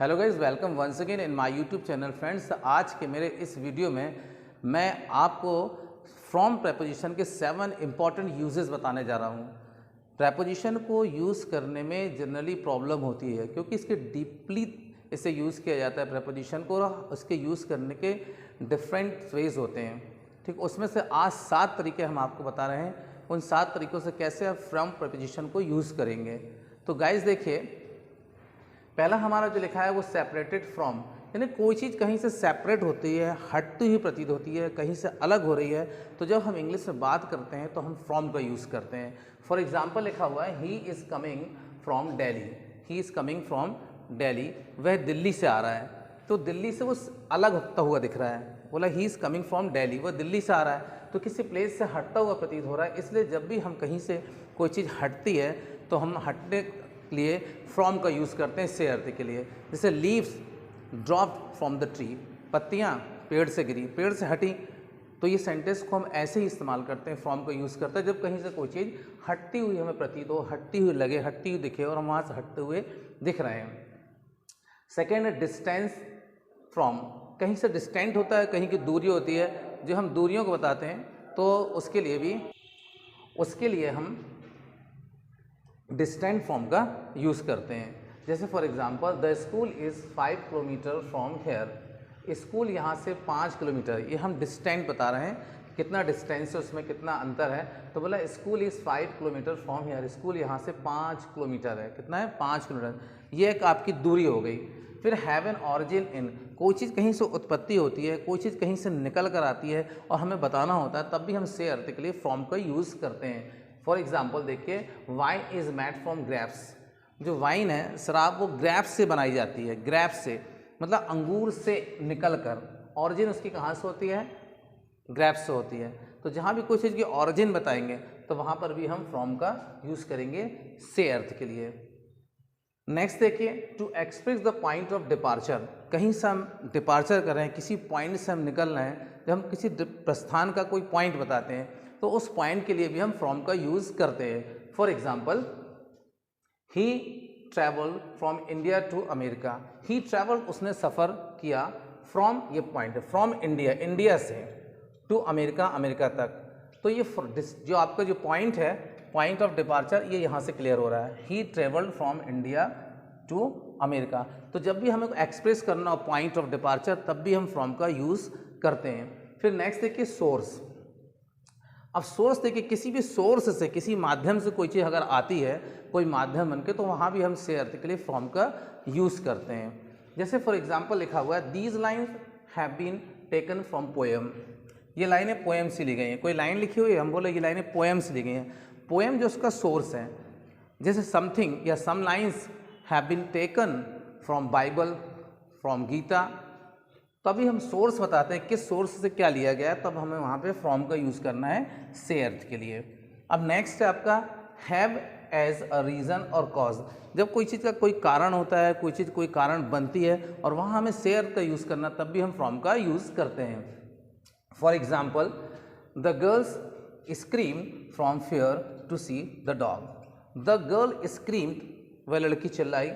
Hello guys, welcome once again in my YouTube channel friends. आज के मेरे इस वीडियो में मैं आपको फ्रॉम प्रेपोजिशन के 7 इम्पॉर्टेंट यूजेस बताने जा रहा हूँ। प्रेपोजिशन को यूज़ करने में जनरली प्रॉब्लम होती है क्योंकि इसके डीपली इसे यूज़ किया जाता है प्रेपोजिशन को, और उसके यूज़ करने के डिफरेंट वेज होते हैं। ठीक, उसमें से आज 7 तरीके हम आपको बता रहे हैं। उन 7 तरीक़ों से कैसे आप फ्रॉम प्रेपोजिशन को यूज़ करेंगे। तो गाइज देखिए, पहला हमारा जो लिखा है वो सेपरेटेड फ्रॉम, यानी कोई चीज़ कहीं से सेपरेट होती है, हटती हुई प्रतीत होती है, कहीं से अलग हो रही है, तो जब हम इंग्लिश में बात करते हैं तो हम फ्रॉम का यूज़ करते हैं। फॉर एग्जांपल लिखा हुआ है he is coming from Delhi, he is coming from Delhi, वह दिल्ली से आ रहा है। तो दिल्ली से वो अलग होता हुआ दिख रहा है, बोला he is coming from Delhi, वह दिल्ली से आ रहा है, तो किसी प्लेस से हटता हुआ प्रतीत हो रहा है। इसलिए जब भी हम कहीं से कोई चीज़ हटती है तो हम हटने लिए फ्रॉम का यूज़ करते हैं से अर्थ के लिए। जैसे leaves dropped from the tree, पत्तियाँ पेड़ से गिरी, पेड़ से हटी, तो ये सेंटेंस को हम ऐसे ही इस्तेमाल करते हैं, फ्रॉम का यूज़ करते हैं जब कहीं से कोई चीज़ हटती हुई हमें प्रतीत हो, हटती हुई लगे, हटती हुई दिखे और हम वहाँ से हटते हुए दिख रहे हैं। सेकेंड है डिस्टेंस फ्रॉम, कहीं से डिस्टेंट होता है, कहीं की दूरी होती है, जो हम दूरियों को बताते हैं, तो उसके लिए हम डिस्टेंट फ्रॉम का यूज़ करते हैं। जैसे for example the school is 5 kilometre from here, school यहाँ से 5 किलोमीटर, ये हम डिस्टेंट बता रहे हैं, कितना डिस्टेंस है, उसमें कितना अंतर है। तो बोला school is 5 kilometre from here, school यहाँ से 5 किलोमीटर है, कितना है 5 किलोमीटर, ये एक आपकी दूरी हो गई। फिर हैव एन ऑरिजिन इन, कोई चीज़ कहीं से उत्पत्ति होती है, कोई चीज़ कहीं से निकल कर आती है और हमें बताना होता है, तब भी हम से अर्थ के लिए फ्रॉम का यूज़ करते हैं। फॉर एग्जाम्पल देखिए, wine is made from grapes, जो वाइन है शराब, वो ग्रेप्स से बनाई जाती है, ग्रेप्स से मतलब अंगूर से निकल कर, ऑरिजिन उसकी कहाँ से होती है, ग्रेप्स से होती है। तो जहाँ भी कोई चीज़ की ऑरिजिन बताएंगे तो वहाँ पर भी हम फ्रॉम का यूज़ करेंगे से अर्थ के लिए। नेक्स्ट देखिए, to express the point of departure, कहीं से हम डिपार्चर कर रहे हैं, किसी पॉइंट से हम निकल रहे हैं, जब हम किसी प्रस्थान का कोई पॉइंट बताते हैं तो उस पॉइंट के लिए भी हम फ्रॉम का यूज़ करते हैं। For example he travel from India to America, he travel उसने सफ़र किया, फ्रॉम ये पॉइंट है, फ्रॉम इंडिया, इंडिया से, टू अमेरिका, अमेरिका तक। तो ये जो आपका जो पॉइंट है, पॉइंट ऑफ डिपार्चर, ये यहाँ से क्लियर हो रहा है, he travelled from India to America. तो जब भी हमें एक्सप्रेस करना हो पॉइंट ऑफ डिपार्चर, तब भी हम फ्रॉम का यूज़ करते हैं। फिर नेक्स्ट देखिए सोर्स। अब सोर्स देखिए, किसी भी सोर्स से, किसी माध्यम से कोई चीज़ अगर आती है, कोई माध्यम बन के, तो वहाँ भी हम से अर्थ के लिए फ्रॉम का यूज़ करते हैं। जैसे फॉर एग्जाम्पल लिखा हुआ है these lines have been taken from poem, ये लाइनें पोएम से ली गई हैं। कोई लाइन लिखी हुई है, हम बोले ये लाइनें पोएम से ली गई हैं। पोएम जो उसका सोर्स है, जैसे समथिंग या some lines have been taken from Bible, from Gita, तभी हम सोर्स बताते हैं किस सोर्स से क्या लिया गया है, तब हमें वहाँ पे फ्रॉम का यूज़ करना है से अर्थ के लिए। अब नेक्स्ट है आपका हैव एज अ रीज़न और कॉज, जब कोई चीज़ का कोई कारण होता है, कोई चीज़ कोई कारण बनती है और वहाँ हमें से अर्थ का यूज़ करना, तब भी हम फ्रॉम का यूज़ करते हैं। For example the girls scream from fear to see the dog, the girl screamed, वह लड़की चिल्लाई,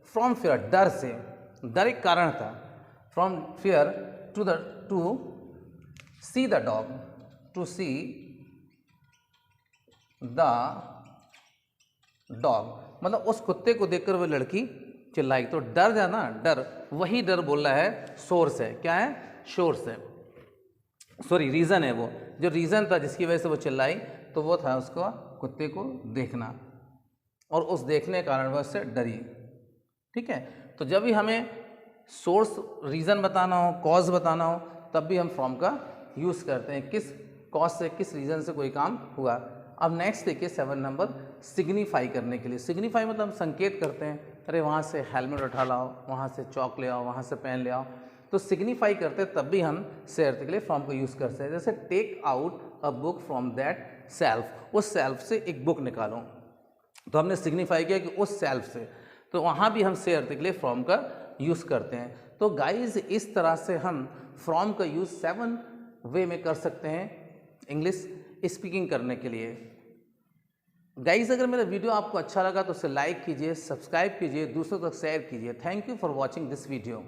फ्रॉम फियर, डर से, डर एक कारण था, from fear to see the dog, to see the dog, मतलब उस कुत्ते को देखकर वह लड़की चिल्लाई। तो डर जाना, डर, वही डर बोल रहा है सोर्स है, क्या है, सोर्स है, सॉरी रीज़न है। वो जो रीज़न था जिसकी वजह से वो चिल्लाई, तो वो था उसको कुत्ते को देखना, और उस देखने के कारण वह उससे डरी। ठीक है, तो जब भी हमें सोर्स, रीज़न बताना हो, कॉज बताना हो, तब भी हम फ्रॉम का यूज़ करते हैं, किस कॉज से, किस रीज़न से कोई काम हुआ। अब नेक्स्ट देखिए 7 नंबर, सिग्निफाई करने के लिए। सिग्निफाई मतलब हम संकेत करते हैं, अरे वहाँ से हेलमेट उठा लाओ, वहाँ से चौक ले आओ, वहाँ से पेन ले आओ, तो सिग्निफाई करते हैं, तब भी हम से अर्थ के लिए फ्रॉम का यूज़ करते हैं। जैसे take out a book from that shelf, उस सेल्फ से एक बुक निकालो, तो हमने सिग्निफाई किया कि उस सेल्फ से, तो वहाँ भी हम से अर्थ के लिए फ्रॉम का यूज़ करते हैं। तो गाइज इस तरह से हम फ्रॉम का यूज़ 7 वे में कर सकते हैं इंग्लिश स्पीकिंग करने के लिए। गाइस अगर मेरा वीडियो आपको अच्छा लगा तो उसे लाइक कीजिए, सब्सक्राइब कीजिए, दूसरों तक शेयर कीजिए। Thank you for watching this video.